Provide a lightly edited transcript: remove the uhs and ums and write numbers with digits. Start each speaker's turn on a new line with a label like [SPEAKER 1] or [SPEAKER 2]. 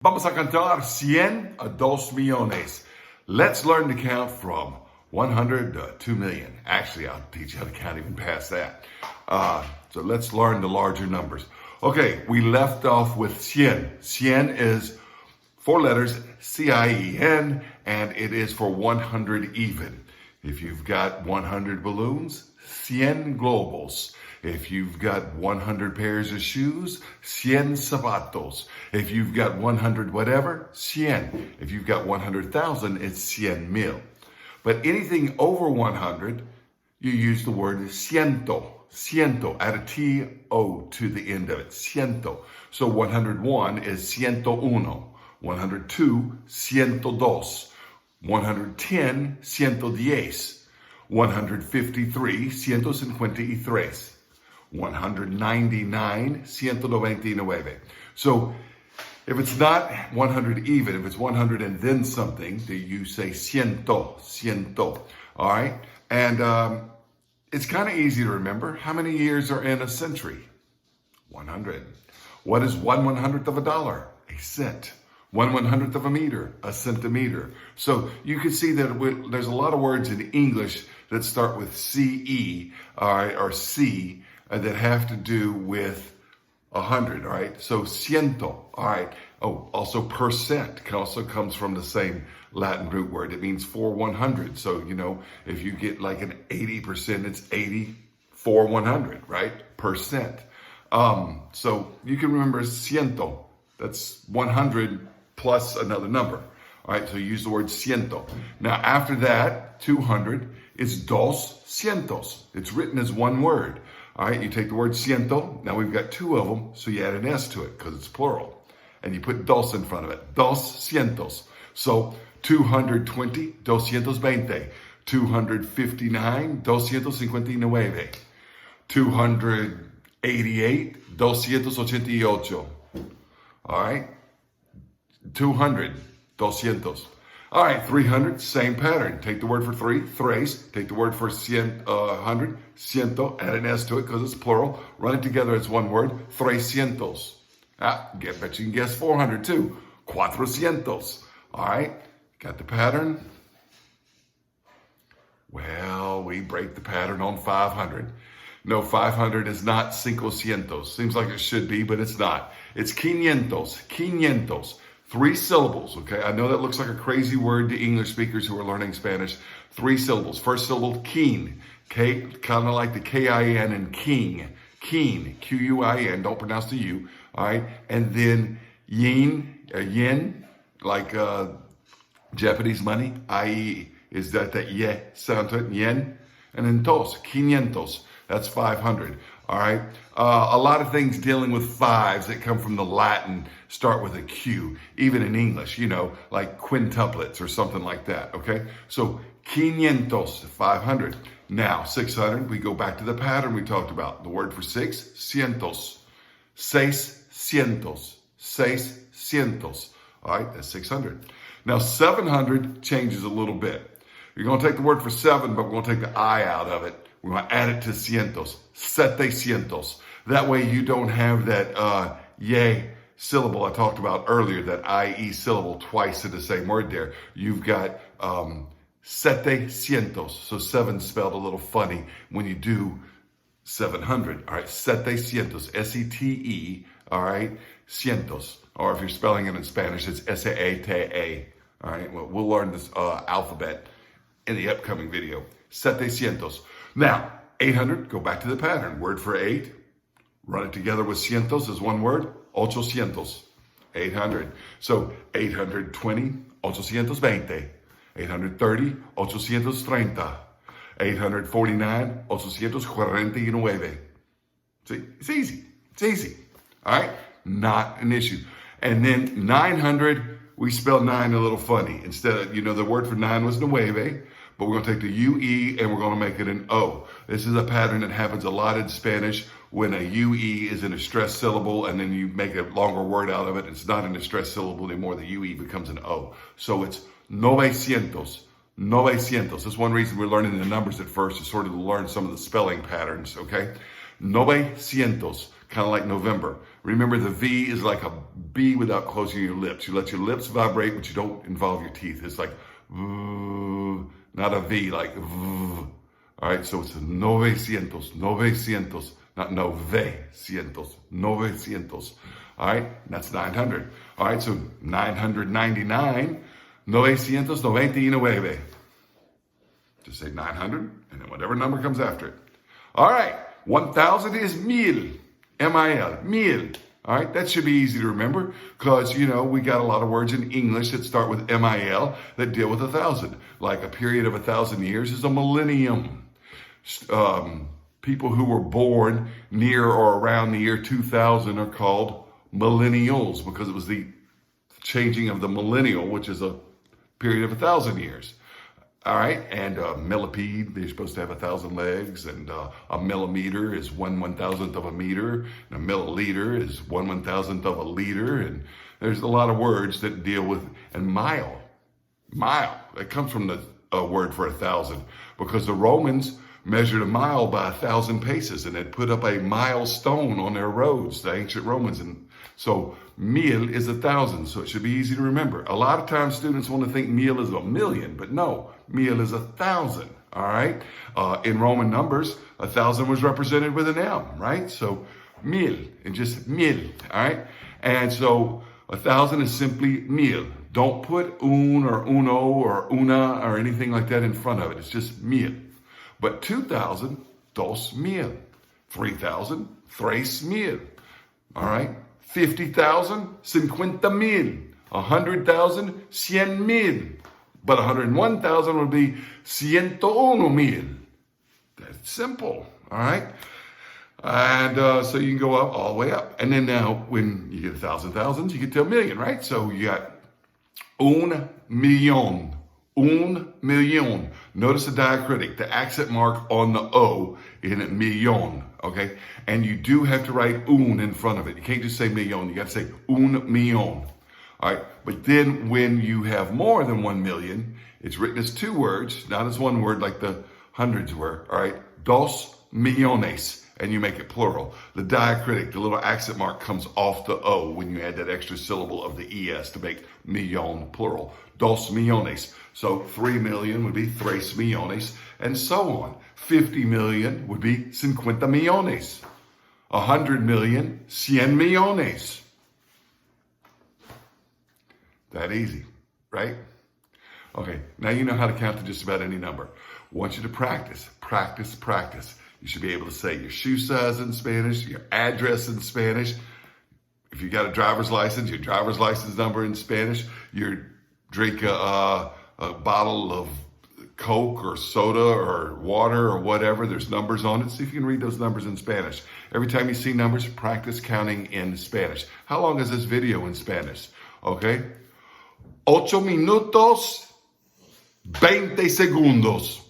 [SPEAKER 1] Vamos a cantar 100 a 2 millones. Let's learn to count from 100 to 2 million. Actually, I'll teach you how to count even past that. So let's learn the larger numbers. Okay, we left off with 100. 100 is 4 letters, C-I-E-N, and it is for 100 even. If you've got 100 balloons, 100 globos. If you've got 100 pairs of shoes, 100 zapatos. If you've got 100 whatever, 100. If you've got 100,000, it's 100,000. But anything over 100, you use the word ciento. Ciento, add a T-O to the end of it, ciento. So 101 is 101. 102, 102. 110, 110. 153, 153. 199, 199. So if it's not 100 even, if it's 100 and then something, then you say ciento, ciento. All right? And it's kind of easy to remember. How many years are in a century? 100. What is 1/100th of a dollar? A cent. 1/100th of a meter, a centimeter. So you can see that there's a lot of words in English that start with C-E, all right, or C, that have to do with 100, all right? So ciento, all right. Oh, also percent also comes from the same Latin root word. It means for 100. So, you know, if you get like an 80%, it's 80 for 100, right? Percent. So you can remember ciento. That's 100 plus another number. All right, so you use the word ciento. Now, after that, 200 is dos cientos. It's written as one word. All right, you take the word ciento. Now we've got 2 of them, so you add an S to it because it's plural. And you put dos in front of it. Dos cientos. So 220, 220. 259, 259. 288, 288. All right, 200, 200. All right, 300, same pattern. Take the word for 3, tres. Take the word for 100, ciento. Add an S to it because it's plural. Run it together as one word, 300. Bet you can guess 400 too. 400. All right, got the pattern? Well, we break the pattern on 500. No, 500 is not 500. Seems like it should be, but it's not. It's quinientos, quinientos. 3 syllables, okay? I know that looks like a crazy word to English speakers who are learning Spanish. 3 syllables. First syllable, quin. K, kind of like the K-I-N and king. Quin, Q-U-I-N. Don't pronounce the U, all right? And then yen, like Japanese money, i.e., is that ye sound to it, yen? And then tos, quinientos. That's 500, all right? A lot of things dealing with 5s that come from the Latin start with a Q, even in English, you know, like quintuplets or something like that, okay? So, quinientos, 500. Now, 600, we go back to the pattern we talked about. The word for 6, cientos. 600, 600. All right, that's 600. Now, 700 changes a little bit. You're going to take the word for 7, but we're going to take the I out of it. We're going to add it to cientos, 700. That way you don't have that ye syllable I talked about earlier, that IE syllable twice in the same word there. You've got 700. So 7 spelled a little funny when you do 700. All right, 700, S-E-T-E, all right, cientos. Or if you're spelling it in Spanish, it's S-A-A-T-A. All right, well, we'll learn this alphabet in the upcoming video. 700. Now, 800, go back to the pattern. Word for 8, run it together with cientos as one word, 800. 800. So 820, 820. 830, 830. 849, 849. See, it's easy. It's easy. All right? Not an issue. And then 900, we spell 9 a little funny. Instead of, you know, the word for 9 was nueve, but we're going to take the UE and we're going to make it an O. This is a pattern that happens a lot in Spanish when a UE is in a stressed syllable and then you make a longer word out of it. It's not in a stressed syllable anymore. The UE becomes an O. So it's 900. 900. That's one reason we're learning the numbers at first, is sort of to learn some of the spelling patterns, okay? 900. kind of like November. Remember, the V is like a B without closing your lips. You let your lips vibrate, but you don't involve your teeth. It's like, not a V, like, all right, so it's 900, 900, not 900, 900. All right, and that's 900. All right, so 999, 999. Just say 900, and then whatever number comes after it. All right, 1,000 is mil, M-I-L, mil. All right, that should be easy to remember because, you know, we got a lot of words in English that start with M-I-L that deal with 1,000. Like a period of 1,000 years is a millennium. People who were born near or around the year 2000 are called millennials because it was the changing of the millennial, which is a period of 1,000 years. All right, and a millipede, they're supposed to have 1,000 legs, and a millimeter is 1/1000th of a meter, and a milliliter is 1/1000th of a liter, and there's a lot of words that deal with, and mile, that comes from the word for 1,000, because the Romans measured a mile by 1,000 paces, and had put up a milestone on their roads, the ancient Romans, and so mil is 1,000, so it should be easy to remember. A lot of times students want to think mil is 1,000,000, but no, mil is 1,000, all right? In Roman numbers, 1,000 was represented with an M, right? So mil, and just mil, all right? And so 1,000 is simply mil. Don't put un or uno or una or anything like that in front of it. It's just mil. But 2,000, 2,000. 3,000, 3,000, all right? 50,000, 50,000. 100,000, 100,000. But 101,000 would be 101,000. That's simple, all right? And so you can go up all the way up. And then now when you get 1,000 thousands, you get to a million, right? So you got 1,000,000. 1,000,000. Notice the diacritic, the accent mark on the O in million, okay? And you do have to write un in front of it. You can't just say million, you got to say 1,000,000. All right, but then when you have more than 1 million, it's written as two words, not as one word like the hundreds were, all right? 2,000,000, and you make it plural. The diacritic, the little accent mark comes off the O when you add that extra syllable of the ES to make million plural. 2,000,000. So 3 million would be 3,000,000, and so on. 50 million would be 50,000,000. 100 million, 100,000,000. That easy, right? Okay, now you know how to count to just about any number. I want you to practice, practice, practice. You should be able to say your shoe size in Spanish, your address in Spanish. If you got a driver's license, your driver's license number in Spanish. You drink a bottle of Coke or soda or water or whatever. There's numbers on it. See if you can read those numbers in Spanish. Every time you see numbers, practice counting in Spanish. How long is this video in Spanish? Okay. 8 minutos, 20 segundos.